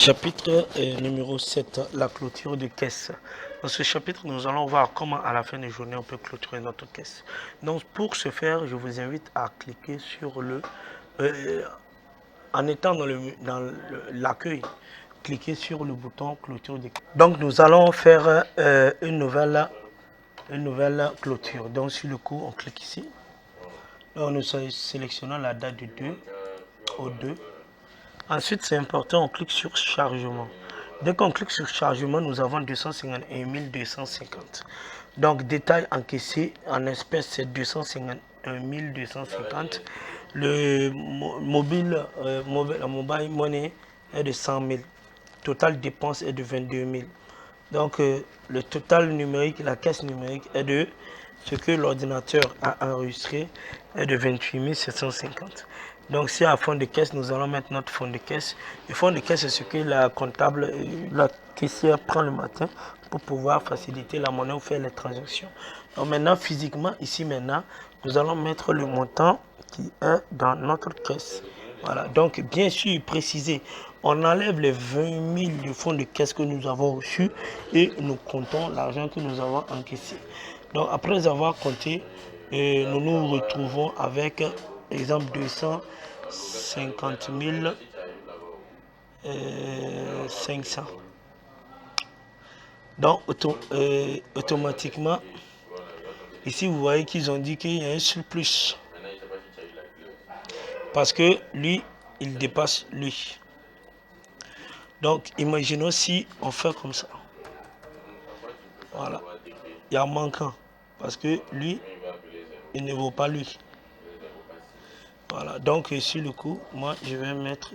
Chapitre numéro 7, la clôture de caisse. Dans ce chapitre, nous allons voir comment à la fin de journée, on peut clôturer notre caisse. Donc pour ce faire, je vous invite à cliquer sur le... en étant dans l'accueil, cliquez sur le bouton clôture de caisse. Donc nous allons faire une nouvelle clôture. Donc sur le coup, on clique ici. Là, nous sélectionnons la date du 2 au 2. Ensuite, c'est important, on clique sur chargement. Dès qu'on clique sur chargement, nous avons 251 250. Donc, détail encaissé en espèces, c'est 251 250. Le la mobile money est de 100 000. Total dépense est de 22 000. Donc, le total numérique, la caisse numérique est de ce que l'ordinateur a enregistré est de 28 750. Donc, si à fond de caisse, nous allons mettre notre fond de caisse. Le fond de caisse, c'est ce que la comptable, la caissière prend le matin pour pouvoir faciliter la monnaie ou faire les transactions. Donc, maintenant, physiquement, ici, maintenant, nous allons mettre le montant qui est dans notre caisse. Voilà. Donc, bien sûr, préciser, on enlève les 20 000 du fonds de caisse que nous avons reçu et nous comptons l'argent que nous avons encaissé. Donc, après avoir compté, nous nous retrouvons avec, exemple, 250 500. Donc, automatiquement, ici, vous voyez qu'ils ont dit qu'il y a un surplus. Parce que lui, il dépasse lui. Donc, imaginons si on fait comme ça. Voilà. Il y a un manquant. Parce que lui, il ne vaut pas lui. Voilà. Donc, sur le coup, moi, je vais mettre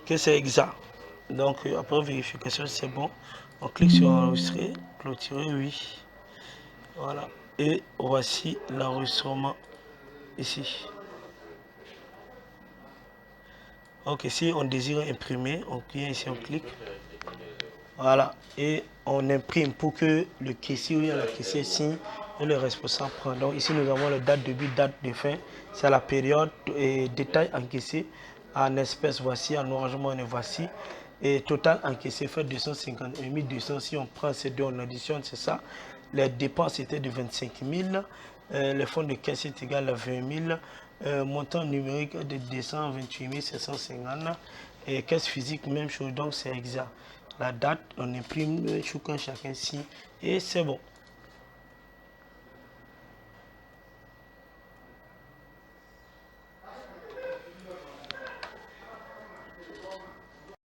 que c'est exact. Donc, après vérification, c'est bon. On clique sur enregistrer, clôturer, oui. Voilà. Et voici l'enregistrement ici. Donc, si on désire imprimer, on vient ici, on clique. Voilà. Et on imprime pour que le caissier ou la caissière signe et le responsable prend. Donc, ici, nous avons la date de début, date de fin. C'est la période et détail encaissé en espèces. Voici, en orange money, voici. Et total encaissé fait 251 200. Si on prend ces deux, on additionne, c'est ça. Les dépenses étaient de 25 000. Le fonds de caisse est égal à 20 000. Montant numérique de 228 750. Et caisse physique, même chose. Donc, c'est exact. La date, on imprime, chacun signe et c'est bon.